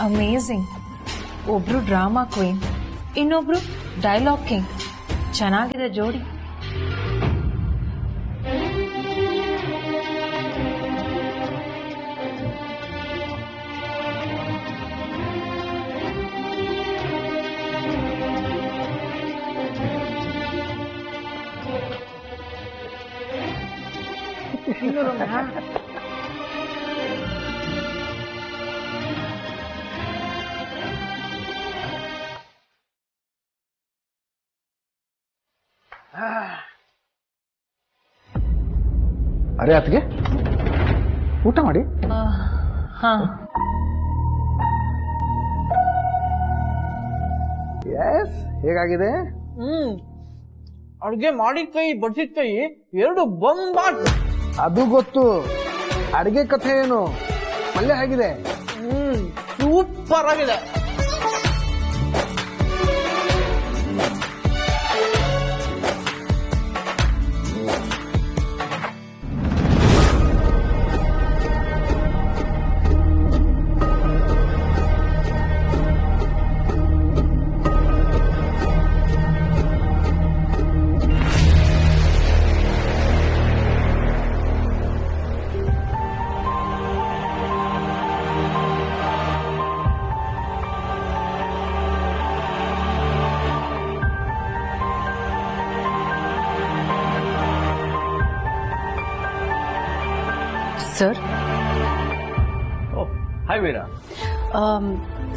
Amazing. ಒಬ್ರು drama queen, ಇನ್ನೊಬ್ರು dialogue king. ಚೆನ್ನಾಗಿದೆ ಜೋಡಿ. ಅರೆ ಅತ್ಗೆ ಊಟ ಮಾಡಿ. ಹಾ, ಎಸ್, ಹೇಗಾಗಿದೆ? ಅಡುಗೆ ಮಾಡಿದ ಕೈ ಬಡ್ಸಿದ ಕೈ ಎರಡು ಬೊಂಬಾಟ್. ಅದು ಗೊತ್ತು. ಅಡಿಗೆ ಕಥೆ ಏನು? ಪಲ್ಯ ಹೇಗಿದೆ? ಸೂಪರ್ ಆಗಿದೆ. Sir. Hi Veera.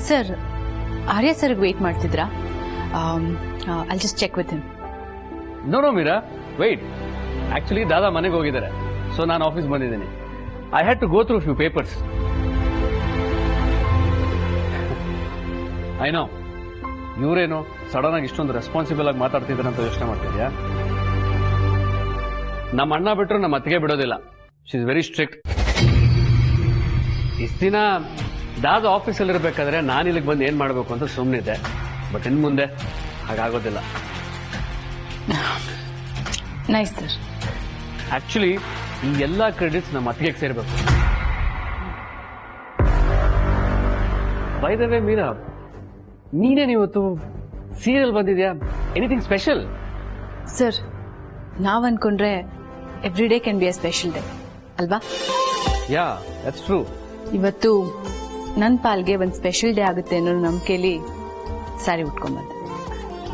Sir, Arya ಸರ್ಗೆ ವೇಟ್ ಮಾಡ್ತಿದ್ರಾ? I just check with him. No Meera, wait. Actually ದಾದಾ ಮನೆಗೆ ಹೋಗಿದ್ದಾರೆ, ಸೊ ನಾನು ಆಫೀಸ್ ಬಂದಿದ್ದೀನಿ. I had to go through few papers. I know, ಇವರೇನು ಸಡನ್ ಆಗಿ ಇಷ್ಟೊಂದು ರೆಸ್ಪಾನ್ಸಿಬಲ್ ಆಗಿ ಮಾತಾಡ್ತಿದ್ದಾರೆ ಅಂತ ಯೋಚನೆ ಮಾಡ್ತಿದ್ಯಾ? ನಮ್ಮ ಅಣ್ಣ ಬಿಟ್ಟರು ನಮ್ಮ ಅತ್ತಿಗೆ ಬಿಡೋದಿಲ್ಲ. She is very strict. ಇಷ್ಟು ದಿನ ದಾದ ಆಫೀಸಲ್ಲಿ ಇರಬೇಕಾದ್ರೆ ನಾನು ಇಲ್ಲಿಗೆ ಬಂದು ಏನ್ ಮಾಡಬೇಕು ಅಂತ ಸುಮ್ಮನಿದ್ದೆ. ಬಟ್ ಇನ್ನು ಮುಂದೆ ಹಾಗಾಗೋದಿಲ್ಲ. Nice sir. ಆಕ್ಚುಲಿ ಈ ಎಲ್ಲ ಕ್ರೆಡಿಟ್ಸ್ ನಮ್ಮ ಅತ್ತಿಗೆಗೆ ಸೇರಬೇಕು. ಬೈ ದ ವೇ ಮೀರಾ, ನೀನೇನಿವತ್ತು ಸೀರಿಯಲ್ ಬಂದಿದ್ಯಾ? Anything special? ಸರ್, ನಾವ್ ಅನ್ಕೊಂಡ್ರೆ every day can be a special day ಅಲ್ವಾ? Yeah, that's true. ಇವತ್ತು ನನ್ನ ಪಾಲ್ಗೆ ಒಂದು ಸ್ಪೆಷಲ್ ಡೇ ಆಗುತ್ತೆ ಅನ್ನೋ ನಂಬಿಕೆಯಲ್ಲಿ ಸ್ಯಾರಿ ಉಟ್ಕೊಂಡ್ಬಂದೆ.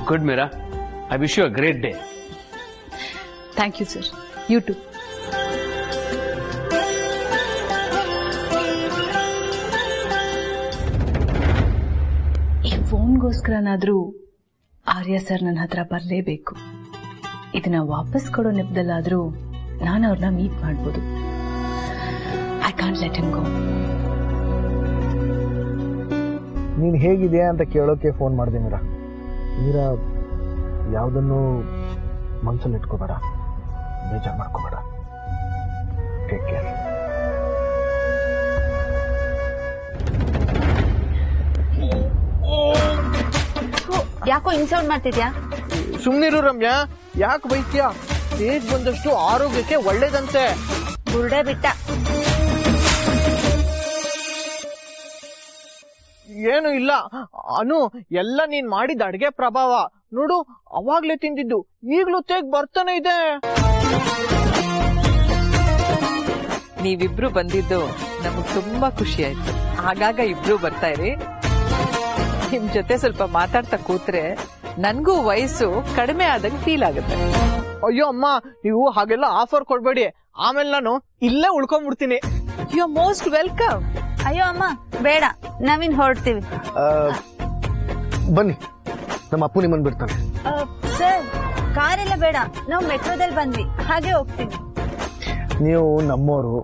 Good Meera, I wish you a great day. Thank you sir. You too. ಈ ಫೋನ್ಗೋಸ್ಕರನಾದ್ರೂ ಆರ್ಯ ಸರ್ ನನ್ನ ಹತ್ರ ಬರಲೇಬೇಕು. ಇದನ್ನ ವಾಪಸ್ ಕೊಡೋ ನೆಪದಲ್ಲಾದ್ರೂ ನಾನು ಅವ್ರನ್ನ ಮೀಟ್ ಮಾಡ್ಬೋದು. ಐ ಕಾಂಟ್ ಲೆಟ್ ಹಿಮ್ ಗೋ. ನೀನು ಹೇಗಿದೆಯಾ ಅಂತ ಕೇಳೋಕೆ ಫೋನ್ ಮಾಡಿದೆ ಮೀರಾ. ಮೀರಾ, ಯಾವುದನ್ನು ಮನಸ್ಸಲ್ಲಿ ಇಟ್ಕೋಬೇಡ, ಬೇಜಾರು ಮಾಡ್ಕೋಬೇಡ. Take care. ಯಾಕೋ ಇನ್ಸೌಂಡ್ ಮಾಡ್ತಿದ್ಯಾ? ಸುಮ್ನಿರು ರಮ್ಯಾ, ಯಾಕೆ ಬೈತ್ಯಾ? ಸ್ಟೇಜ್ ಬಂದಷ್ಟು ಆರೋಗ್ಯಕ್ಕೆ ಒಳ್ಳೇದಂತೆ. ಬುರ್ಡೆ ಬಿಟ್ಟ. ಏನು ಇಲ್ಲ ಅನು, ಎಲ್ಲ ನೀನ್ ಮಾಡಿದ ಅಡ್ಗೆ ಪ್ರಭಾವ. ನೋಡು, ಅವಾಗ್ಲೇ ತಿಂದಿದ್ದು ಈಗ್ಲೂ ತೇಗ್ ಬರ್ತಾನೆ ಇದೆ. ನೀವಿಬ್ರು ಬಂದಿದ್ದು ನಮಗ್ ತುಂಬಾ ಖುಷಿ ಆಯ್ತು. ಆಗಾಗ ಇಬ್ರು ಬರ್ತಾ ಇರಿ. ನಿಮ್ ಜೊತೆ ಸ್ವಲ್ಪ ಮಾತಾಡ್ತಾ ಕೂತ್ರೆ ನನ್ಗೂ ವಯಸ್ಸು ಕಡಿಮೆ ಆದಂಗೆ ಫೀಲ್ ಆಗುತ್ತೆ. ಅಯ್ಯೋ ಅಮ್ಮ, ನೀವು ಹಾಗೆಲ್ಲ ಆಫರ್ ಕೊಡ್ಬೇಡಿ. ಆಮೇಲೆ ನಾನು ಇಲ್ಲೇ ಉಳ್ಕೊಂಡ್ಬಿಡ್ತೀನಿ. You are most welcome. ಅಯ್ಯೋ ಅಮ್ಮ, ಬೇಡ, ನಾವಿನ್ ಹೊರಡ್ತೀವಿ. ಬನ್ನಿ, ನಮ್ಮ ಅಪ್ಪು ನಿಮ್ಮನ್ನು ಬಿಡ್ತಾನೆ. ಸರ್, ಕಾರೆಲ್ಲ ಬೇಡ, ನಾವು ಮೆಟ್ರೋದಲ್ಲಿ ಬಂದ್ವಿ, ಹಾಗೆ ಹೋಗ್ತೀವಿ. ನೀವು ನಮ್ಮೋರು,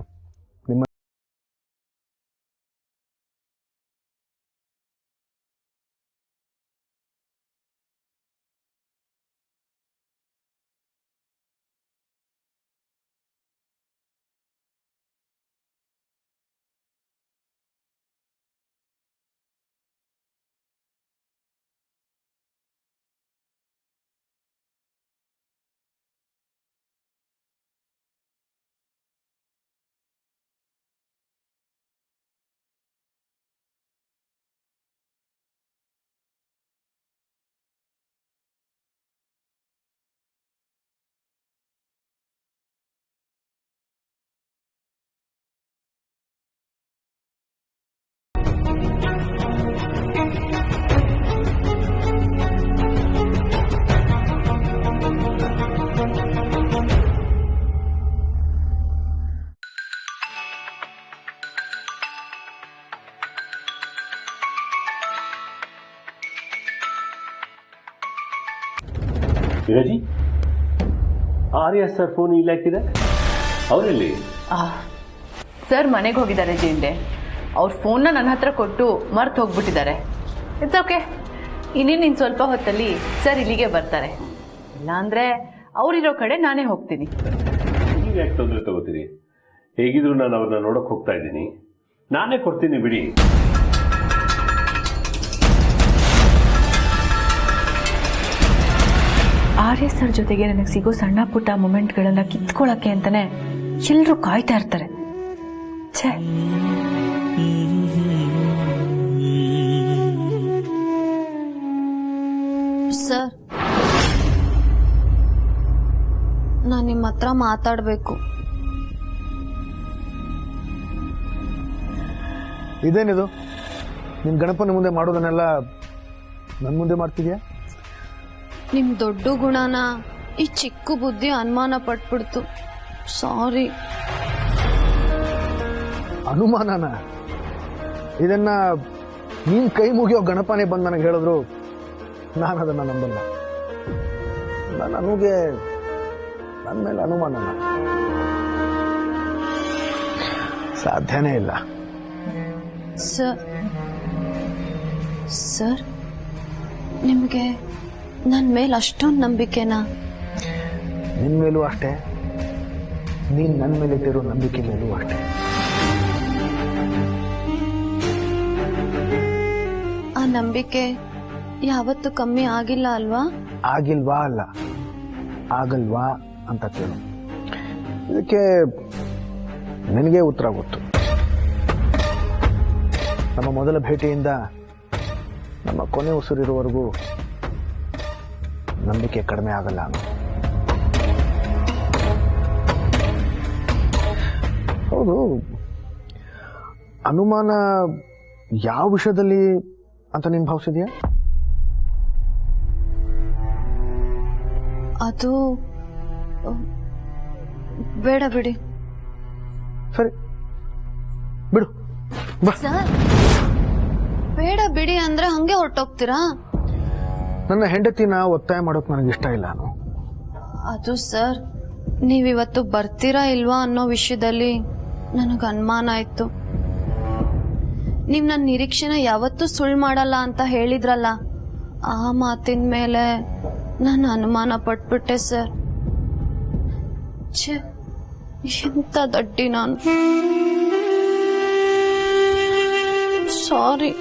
ಆರ್ಯ ಸರ್ ಫೋನ್ ಇಲ್ಲ ಹಾಕಿದೆ, ಅವರಲ್ಲಿ ಸರ್ ಮನೆಗೆ ಹೋಗಿದ್ದಾರೆ ಜೀಂಡೆ. ಅವ್ರ ಫೋನ್ನ ನನ್ನ ಹತ್ರ ಕೊಟ್ಟು ಮರ್ತು ಹೋಗ್ಬಿಟ್ಟಿದ್ದಾರೆ. ಇಟ್ಸ್ ಓಕೆ, ಇನ್ನೇನು ಸ್ವಲ್ಪ ಹೊತ್ತಲ್ಲಿ ಸರ್ ಇಲ್ಲಿಗೆ ಬರ್ತಾರೆ. ಇಲ್ಲಾಂದ್ರೆ ಅವರಿರೋ ಕಡೆ ನಾನೇ ಹೋಗ್ತೀನಿ. ನೀವು ಯಾಕೆ ತೊಂದರೆ ತಗೋತೀರಿ? ಹೇಗಿದ್ರು ನಾನು ಅವ್ರನ್ನ ನೋಡಕ್ ಹೋಗ್ತಾ ಇದ್ದೀನಿ, ನಾನೇ ಕೊಡ್ತೀನಿ ಬಿಡಿ. ಆರ್ಯ ಸರ್ ಜೊತೆಗೆ ನನಗೆ ಸಿಗೋ ಸಣ್ಣ ಪುಟ್ಟ ಮೊಮೆಂಟ್ಗಳನ್ನ ಕಿತ್ಕೊಳ್ಳೋಕ್ಕೆ ಅಂತಾನೆ ಎಲ್ಲರೂ ಕಾಯ್ತಾ ಇರ್ತಾರೆ. ಛೇ, ಸರ್, ನಾನು ನಿಮ್ಮ ಹತ್ರ ಮಾತಾಡಬೇಕು. ಇದೇನಿದು? ನಿನ್ ಗಣಪನ ಮುಂದೆ ಮಾಡೋದನ್ನೆಲ್ಲ ನನ್ನ ಮುಂದೆ ಮಾಡ್ತಿದ್ಯಾ? ನಿಮ್ ದೊಡ್ಡ ಗುಣನ ಈ ಚಿಕ್ಕ ಬುದ್ಧಿ ಅನುಮಾನ ಪಟ್ಬಿಡ್ತು. ಸಾರಿ. ಅನುಮಾನನ? ಇದನ್ನ ನೀನ್ ಕೈ ಮುಗಿಯೋ ಗಣಪನೇ ಬಂದು ನನಗೆ ಹೇಳಿದ್ರು ನಾನು ಅದನ್ನ ನಂಬಲ್ಲ. ನನ್ನ ಅನುಗೆ ನನ್ನ ಮೇಲೆ ಅನುಮಾನನ ಸಾಧ್ಯನೇ ಇಲ್ಲ. ಸರ್, ನಿಮಗೆ ನನ್ನ ಮೇಲೆ ಅಷ್ಟೊಂದು ನಂಬಿಕೆನಾ? ನಿನ್ ಮೇಲೂ ಅಷ್ಟೇ, ನೀನ್ ನನ್ನ ಮೇಲೆ ಇಟ್ಟಿರೋ ನಂಬಿಕೆ ಮೇಲೂ ಅಷ್ಟೇ. ಆ ನಂಬಿಕೆ ಯಾವತ್ತೂ ಕಮ್ಮಿ ಆಗಿಲ್ಲ ಅಲ್ವಾ? ಆಗಿಲ್ವಾ ಅಲ್ಲ, ಆಗಲ್ವಾ ಅಂತ ಕೇಳು. ಇದಕ್ಕೆ ನಿನಗೆ ಉತ್ತರ ಗೊತ್ತು. ನಮ್ಮ ಮೊದಲ ಭೇಟಿಯಿಂದ ನಮ್ಮ ಕೊನೆ ಉಸಿರಿರುವವರೆಗೂ ನಂಬಿಕೆ ಕಡಿಮೆ ಆಗಲ್ಲ. ಹೌದು, ಅನುಮಾನ ಯಾವ ವಿಷಯದಲ್ಲಿ ಅಂತ ನೀನು ಭಾವಿಸಿದ್ಯಾ? ಅದು ಬೇಡ ಬಿಡಿ. ಸರಿ ಬಿಡು. ಸರ್, ಬೇಡ ಬಿಡಿ ಅಂದ್ರೆ ಹಂಗೆ ಹೊರಟೋಗ್ತೀರಾ? ನನ್ನ ಹೆಂಡತಿನ ಒತ್ತಾಯ ಮಾಡೋಕೆ ನನಗೆ ಇಷ್ಟ ಇಲ್ಲ. ಅದು ಸರ್, ನೀವಿವತ್ತು ಬರ್ತೀರಾ ಇಲ್ವಾ ಅನ್ನೋ ವಿಷಯದಲ್ಲಿ ನನಗೆ ಅನುಮಾನ ಆಯ್ತು. ನೀವು ನನ್ನ ನಿರೀಕ್ಷೆನ ಯಾವತ್ತೂ ಸುಳ್ಳು ಮಾಡಲ್ಲ ಅಂತ ಹೇಳಿದ್ರಲ್ಲ, ಆ ಮಾತಿನ ಮೇಲೆ ನಾನು ಅನುಮಾನ ಪಟ್ಬಿಟ್ಟೆ ಸರ್. ಛೇ, ಎಂತ ದಡ್ಡಿ ನಾನು. ಸಾರಿ.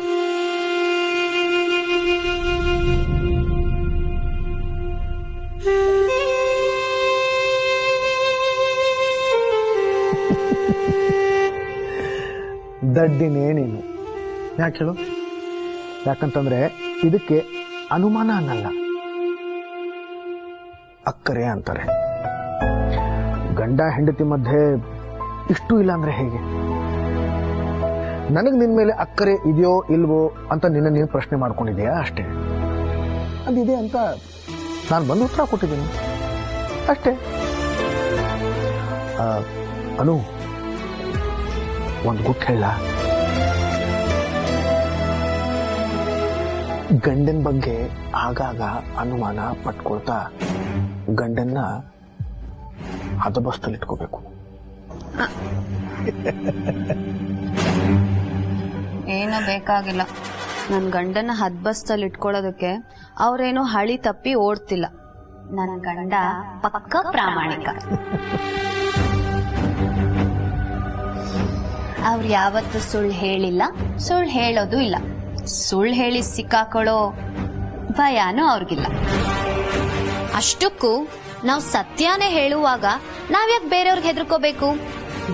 ದಡ್ಡಿನೇ ನೀನು. ಯಾಕೆ ಹೇಳು? ಯಾಕಂತಂದ್ರೆ ಇದಕ್ಕೆ ಅನುಮಾನ ಅನ್ನಲ್ಲ, ಅಕ್ಕರೆ ಅಂತಾರೆ. ಗಂಡ ಹೆಂಡತಿ ಮಧ್ಯೆ ಇಷ್ಟು ಇಲ್ಲ ಅಂದ್ರೆ ಹೇಗೆ? ನನಗೆ ನಿನ್ ಮೇಲೆ ಅಕ್ಕರೆ ಇದೆಯೋ ಇಲ್ವೋ ಅಂತ ನಿನ್ನ ನೀನು ಪ್ರಶ್ನೆ ಮಾಡ್ಕೊಂಡಿದ್ಯಾ ಅಷ್ಟೇ. ಅದಿದೆ ಅಂತ ನಾನು ಬಂದು ಉತ್ತರ ಕೊಟ್ಟಿದ್ದೀನಿ ಅಷ್ಟೇ. ಅನು, ಒಂದು ಗುಟ್ಟು ಹೇಳ. ಗಂಡನ ಬಗ್ಗೆ ಆಗಾಗ ಅನುಮಾನ ಪಟ್ಕೊಳ್ತಾ ಗಂಡನ್ನ ಹದಬಸ್ತಲ್ಲಿ ಇಟ್ಕೋಬೇಕು. ಏನೋ ಬೇಕಾಗಿಲ್ಲ. ನನ್ನ ಗಂಡನ ಹದ್ಬಸ್ತಲ್ಲಿ ಇಟ್ಕೊಳ್ಳೋದಕ್ಕೆ ಅವ್ರೇನೋ ಹಳಿ ತಪ್ಪಿ ಓಡ್ತಿಲ್ಲ. ನನ್ನ ಗಂಡ ಪಕ್ಕ ಪ್ರಾಮಾಣಿಕ. ಅವ್ರು ಯಾವತ್ತೂ ಸುಳ್ಳು ಹೇಳಿಲ್ಲ, ಸುಳ್ಳು ಹೇಳೋದು ಇಲ್ಲ. ಸುಳ್ಳು ಹೇಳಿ ಸಿಕ್ಕಾಕೊಳ್ಳೋ ಭಯನೂ ಅವ್ರಿಗಿಲ್ಲ. ಅಷ್ಟಕ್ಕೂ ನಾವು ಸತ್ಯನೇ ಹೇಳುವಾಗ ನಾವ್ಯಾಕೆ ಬೇರೆಯವ್ರಿಗೆ ಹೆದರ್ಕೋಬೇಕು?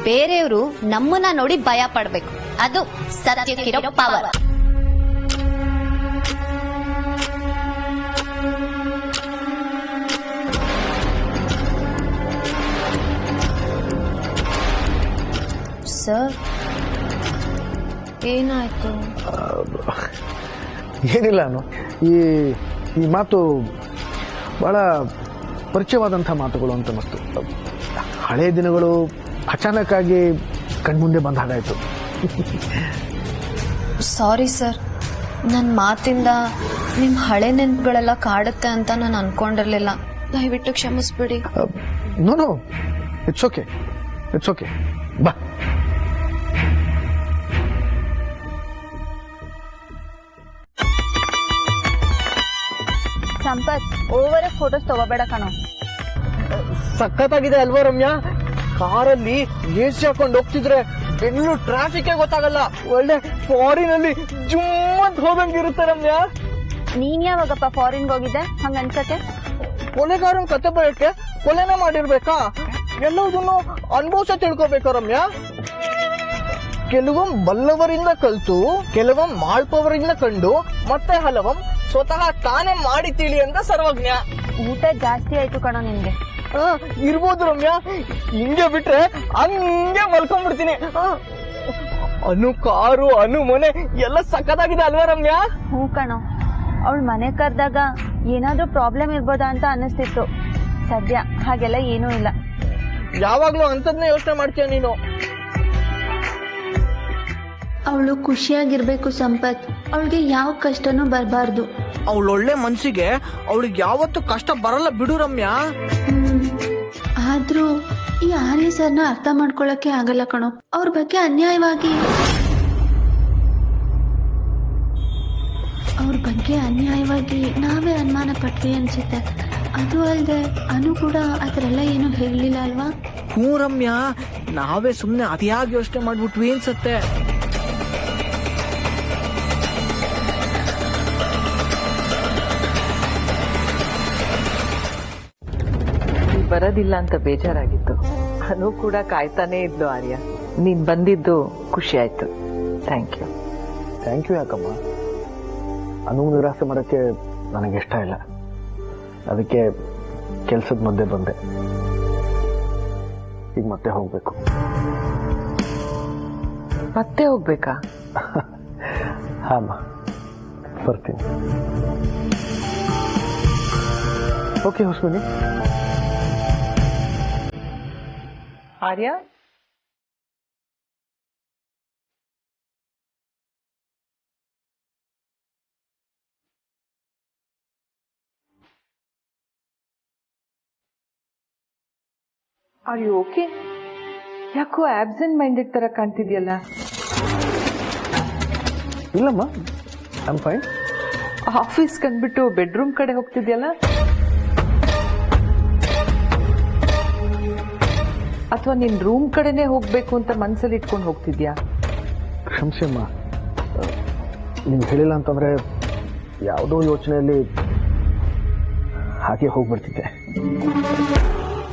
ಬೇರೆಯವರು ನಮ್ಮನ್ನ ನೋಡಿ ಭಯ ಪಡ್ಬೇಕು. ಅದು ಸತ್ಯಕ್ಕಿರೋ ಪವರ್. ಸರ್, ಏನಾಯ್ತು? ಏನಿಲ್ಲ ಅನು, ಈ ಮಾತು ಬಹಳ ಪರಿಚಯವಾದಂಥ ಮಾತುಗಳು ಅಂತ ಮಸ್ತು. ಹಳೆಯ ದಿನಗಳು ಅಚಾನಕ್ ಆಗಿ ಕಣ್ಮುಂದೆ ಬಂದ ಹಾಗಾಯ್ತು. ಸಾರಿ ಸರ್, ನನ್ನ ಮಾತಿಂದ ನಿಮ್ಮ ಹಳೆ ನೆನಪುಗಳೆಲ್ಲ ಕಾಡುತ್ತೆ ಅಂತ ನಾನು ಅನ್ಕೊಂಡಿರ್ಲಿಲ್ಲ. ದಯವಿಟ್ಟು ಕ್ಷಮಿಸ್ಬಿಡಿ. ನೋ ಇಟ್ಸ್ ಓಕೆ ಬಾ. ಸಂಪತ್ ಓವರ್ ಫೋಟೋಸ್ ತಗೋಬೇಡ ಕಣೋ. ಸಖತ್ತಾಗಿದೆ ಅಲ್ವಾ ರಮ್ಯಾ? ಕಾರಲ್ಲಿ ಎಸಿ ಹಾಕೊಂಡು ಹೋಗ್ತಿದ್ರೆ ಬೆಂಗಳೂರು ಟ್ರಾಫಿಕ್ ಗೊತ್ತಾಗಲ್ಲ. ಒಳ್ಳೆ ಫಾರಿನ್ ಅಲ್ಲಿ ಜುಮ್ ಅಂತ ಹೋಗಂಗಿರುತ್ತೆ ರಮ್ಯಾ. ನೀನ್ ಯಾವಾಗಪ್ಪ ಫಾರಿನ್ ಹೋಗಿದ್ದೆ ಹಂಗ ಅನ್ಸಕ್ಕೆ? ಕೊಲೆಗಾರನ್ ಕತೆ ಬಯಕ್ಕೆ ಕೊಲೆನ ಮಾಡಿರ್ಬೇಕಾ? ಎಲ್ಲದನ್ನು ಅನುಭವಿಸ ತಿಳ್ಕೋಬೇಕಾ ರಮ್ಯಾ? ಕೆಲವೊಮ್ಮೆ ಬಲ್ಲವರಿಂದ ಕಲ್ತು, ಕೆಲವೊಮ್ಮೆ ಮಾಡ್ಪವರಿಂದ ಕಂಡು, ಮತ್ತೆ ಹಲವೊಮ್ಮೆ ಸ್ವತಃ ತಾನೇ ಮಾಡಿ ತಿಳಿ ಅಂತ ಸರ್ವಜ್ಞ. ಊಟ ಜಾಸ್ತಿ ಆಯ್ತು ಕಣೋ ನಿನ್ಗೆ. ಇರ್ಬೋದು ರಮ್ಯಾ, ಹಿಂಗೆ ಬಿಟ್ರೆ ಹಂಗೆ ಮಲ್ಕೊಂಡ್ಬಿಡ್ತೀನಿ. ಅನು ಕಾರು, ಅನು ಮನೆ ಎಲ್ಲ ಸಖತ್ತಾಗಿದೆ ಅಲ್ವಾ ರಮ್ಯಾ? ಹ್ಞೂ ಕಣೋ, ಅವಳು ಮನೆ ಕರೆದಾಗ ಏನಾದ್ರೂ ಪ್ರಾಬ್ಲಮ್ ಇರ್ಬೋದಾ ಅಂತ ಅನ್ನಿಸ್ತಿತ್ತು. ಸದ್ಯ ಹಾಗೆಲ್ಲ ಏನೂ ಇಲ್ಲ. ಯಾವಾಗ್ಲೂ ಅಂತದ್ನೇ ಯೋಚನೆ ಮಾಡ್ತೀಯ ನೀನು. ಅವಳು ಖುಷಿಯಾಗಿರ್ಬೇಕು ಸಂಪತ್. ಅವಳಿಗೆ ಯಾವ ಕಷ್ಟನೂ ಬರಬಾರ್ದು. ಅವಳೊಳ್ಳೆ ಮನ್ಸಿಗೆ ಅವಳಿಗೆ ಯಾವತ್ತೂ ಕಷ್ಟ ಬರಲ್ಲ ಬಿಡು ರಮ್ಯಾ. ಆದ್ರೂ ಈ ಆರ್ಯ ಸರ್ನ ಅರ್ಥ ಮಾಡ್ಕೊಳಕ್ಕೆ ಆಗಲ್ಲ ಕಣೋ. ಅವ್ರ ಬಗ್ಗೆ ಅನ್ಯಾಯವಾಗಿ ನಾವೇ ಅನುಮಾನ ಪಟ್ವಿ ಅನ್ಸುತ್ತೆ. ಅದು ಅಲ್ಲದೆ ಅನು ಕೂಡ ಅದರೆಲ್ಲ ಏನು ಹೇಳಲಿಲ್ಲ ಅಲ್ವಾ? ಹ್ಞೂ ರಮ್ಯಾ, ನಾವೇ ಸುಮ್ನೆ ಅತಿಯಾಗಿ ಯೋಚನೆ ಮಾಡ್ಬಿಟ್ವಿ ಅನ್ಸತ್ತೆ. ಬರೋದಿಲ್ಲ ಅಂತ ಬೇಜಾರಾಗಿತ್ತು. ಅನು ಕೂಡ ಕಾಯ್ತಾನೆ ಇದ್ಲು. ಆರ್ಯ, ನೀನ್ ಬಂದಿದ್ದು ಖುಷಿ ಆಯ್ತು. Thank you. ಯಾಕಮ್ಮ? ಅನು ನಿರಾಸೆ ಮಾಡೋಕ್ಕೆ ನನಗೆ ಇಷ್ಟ ಇಲ್ಲ. ಅದಕ್ಕೆ ಕೆಲ್ಸದ ಮಧ್ಯೆ ಬಂದೆ. ಈಗ ಮತ್ತೆ ಹೋಗ್ಬೇಕು. ಮತ್ತೆ ಹೋಗ್ಬೇಕಾ? ಹಾಮ್ಮ, ಬರ್ತೀನಿ. Okay Hosmani. Arya, are you okay? ಯಾಕೋ ಆಬ್ಸೆಂಟ್ ಮೈಂಡೆಡ್ ತರ ಕಾಣ್ತಿದ್ಯಲ್ಲ? ಇಲ್ಲಮ್ಮ, ಐ ಆಮ್ ಫೈನ್. ಆಫೀಸ್ ಕಂಡ್ಬಿಟ್ಟು ಬೆಡ್ರೂಮ್ ಕಡೆ ಹೋಗ್ತಿದ್ಯಲ್ಲ? ಅಥವಾ ನಿನ್ ರೂಮ್ ಕಡೆನೆ ಹೋಗ್ಬೇಕು ಅಂತ ಮನ್ಸಲ್ಲಿ ಇಟ್ಕೊಂಡು ಹೋಗ್ತಿದ್ಯಾ? ಕ್ಷಮಿಸಿ ಅಮ್ಮ, ನೀವು ಹೇಳಿಲ್ಲ ಅಂತಂದ್ರೆ ಯಾವುದೋ ಯೋಚನೆಯಲ್ಲಿ ಹಾಗೆ ಹೋಗ್ಬಿಡ್ತಿದ್ದೆ.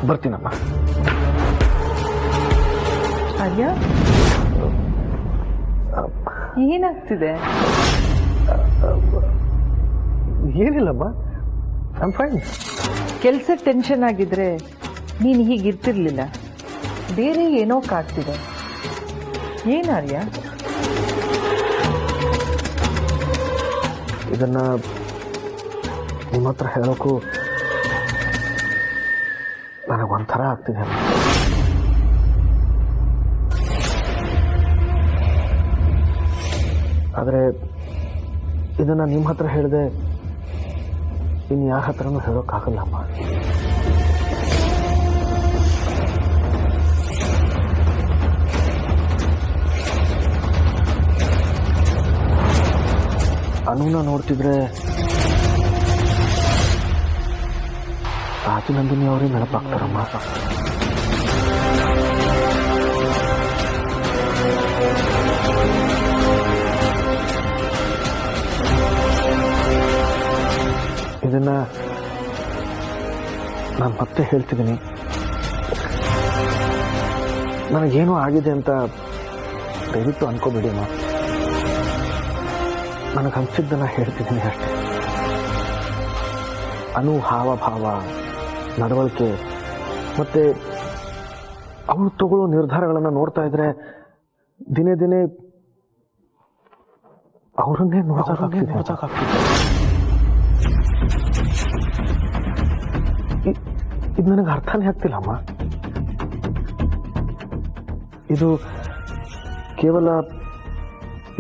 ಬರ್ತೀನಮ್ಮ. ಆರ್ಯ, ಏನಾಗ್ತಿದೆ? ಏನಿಲ್ಲಮ್ಮ, ಐ ಆಮ್ ಫೈನ್. ಕೆಲ್ಸ ಟೆನ್ಷನ್ ಆಗಿದ್ರೆ ನೀನ್ ಹೀಗಿರ್ತಿರ್ಲಿಲ್ಲ. ಬೇರೆ ಏನೋ ಕಾಡ್ತಿದೆ. ಏನಾರ್ಯ? ಇದನ್ನ ನಿಮ್ಮ ಹತ್ರ ಹೇಳೋಕ್ಕೂ ನನಗೊಂಥರ ಆಗ್ತಿದೆ. ಆದರೆ ಇದನ್ನ ನಿಮ್ಮ ಹತ್ರ ಹೇಳಿದೆ ಇನ್ನು ಯಾರ ಹತ್ರನೂ ಹೇಳೋಕ್ಕಾಗಲ್ಲಮ್ಮ. ಅನುನ ನೋಡ್ತಿದ್ರೆ ರಾಜನಂದಿನಿ ಅವರೇ ನೆನಪಾಗ್ತಾರಮ್ಮ. ಇದನ್ನ ನಾನು ಮತ್ತೆ ಹೇಳ್ತಿದ್ದೀನಿ. ನನಗೇನೋ ಆಗಿದೆ ಅಂತ ದಯವಿಟ್ಟು ಅನ್ಕೋಬೇಡಿ ಅಮ್ಮ. ನನಗೆ ಅನ್ಸಿದ್ದನ್ನ ಹೇಳ್ತಿದ್ದೀನಿ ಅಷ್ಟೇ. ಅನು ಹಾವಭಾವ, ನಡವಳಿಕೆ ಮತ್ತೆ ಅವಳು ತಗೊಳ್ಳೋ ನಿರ್ಧಾರಗಳನ್ನು ನೋಡ್ತಾ ಇದ್ರೆ ದಿನೇ ದಿನೇ ಅವರನ್ನೇ ನೋಡ್ದಾಗ್ತಿದೆ. ಇದು ನನಗೆ ಅರ್ಥನೇ ಆಗ್ತಿಲ್ಲಮ್ಮ. ಇದು ಕೇವಲ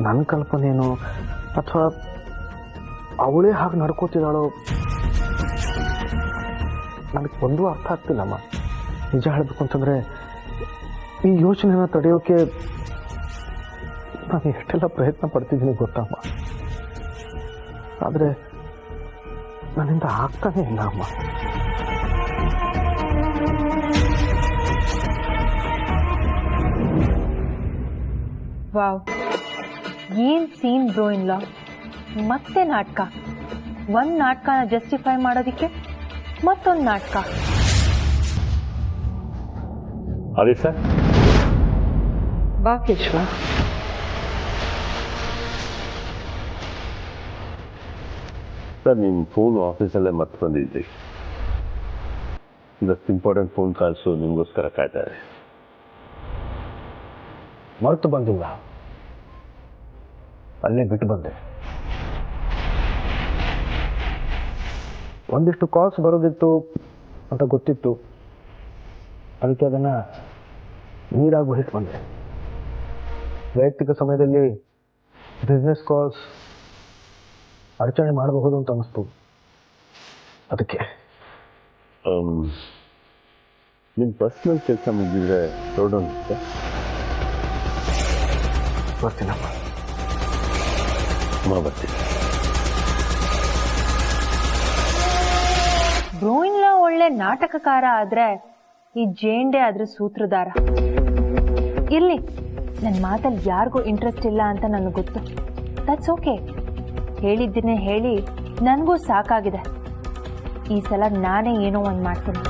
ನನ್ನ ಕಲ್ಪನೆನೋ ಅಥವಾ ಅವಳೇ ಹಾಗೆ ನಡ್ಕೋತಿದ್ದಾಳೋ ನನಗೆ ಒಂದೂ ಅರ್ಥ ಆಗ್ತಿಲ್ಲಮ್ಮ. ನಿಜ ಹೇಳಬೇಕು ಅಂತಂದರೆ ಈ ಯೋಚನೆನ ತಡೆಯೋಕೆ ನಾನು ಎಷ್ಟೆಲ್ಲ ಪ್ರಯತ್ನ ಪಡ್ತಿದ್ದೀನಿ ಗೊತ್ತಮ್ಮ. ಆದರೆ ನನ್ನಿಂದ ಆಗ್ತಾನೇ ಇಲ್ಲ ಅಮ್ಮ. ವಾವ್, ಏನ್ ಸೀನ್ ಬ್ರೋ ಇನ್ ಲಾ. ಮತ್ತೆ ನಾಟಕ. ಒಂದ್ ನಾಟಕನ ಜಸ್ಟಿಫೈ ಮಾಡೋದಿಕ್ಕೆ ಮತ್ತೊಂದು ನಾಟಕ. ಅದೇ ಸರ್, ಬಾ ಕೇಶವ. ಸರ್ ನಿಮ್ಮ ಫೋನ್ ಆಫೀಸಲ್ಲೇ ಮತ್ತೆ ಬಂದಿದ್ದೆ. ಇದಷ್ಟು ಇಂಪಾರ್ಟೆಂಟ್ ಫೋನ್ ಕಾಲ್ಸು ನಿಮಗೋಸ್ಕರ ಕಾಯ್ತಾರೆ. ಮರೆತು ಬಂದಿಲ್ಲ, ಅಲ್ಲೇ ಬಿಟ್ಟು ಬಂದೆ. ಒಂದಿಷ್ಟು ಕಾಲ್ಸ್ ಬರೋದಿತ್ತು ಅಂತ ಗೊತ್ತಿತ್ತು, ಅದಕ್ಕೆ ಅದನ್ನು ನೀರಾಗಿ ವಹಿಸಿ ಬಂದೆ. ವೈಯಕ್ತಿಕ ಸಮಯದಲ್ಲಿ ಬಿಸ್ನೆಸ್ ಕಾಲ್ಸ್ ಅಡಚಣೆ ಮಾಡಬಹುದು ಅಂತ ಅನ್ನಿಸ್ತು. ಅದಕ್ಕೆ ನಿಮ್ಮ ಪರ್ಸ್ನಲ್ ಕೆಲಸ ಮುಗಿದ್ರೆ ಹೊರಡೋಗುತ್ತೆ. ಬರ್ತೀನಮ್ಮ. ಬರ್ತೀನಿ. ಬ್ರೋ ಇನ್ ಲಾ ಒಳ್ಳೆ ನಾಟಕಕಾರ ಆದ್ರೆ ಈ ಜೇಂಡೆ ಆದ್ರೆ ಸೂತ್ರಧಾರ. ಇರ್ಲಿ, ನನ್ನ ಮಾತಲ್ಲಿ ಯಾರಿಗೂ ಇಂಟ್ರೆಸ್ಟ್ ಇಲ್ಲ ಅಂತ ನನಗೆ ಗೊತ್ತು. That's okay. ಹೇಳಿದ್ದನ್ನೇ ಹೇಳಿ ನನಗೂ ಸಾಕಾಗಿದೆ. ಈ ಸಲ ನಾನೇ ಏನೋ ಒಂದು ಮಾಡ್ತೀನಿ.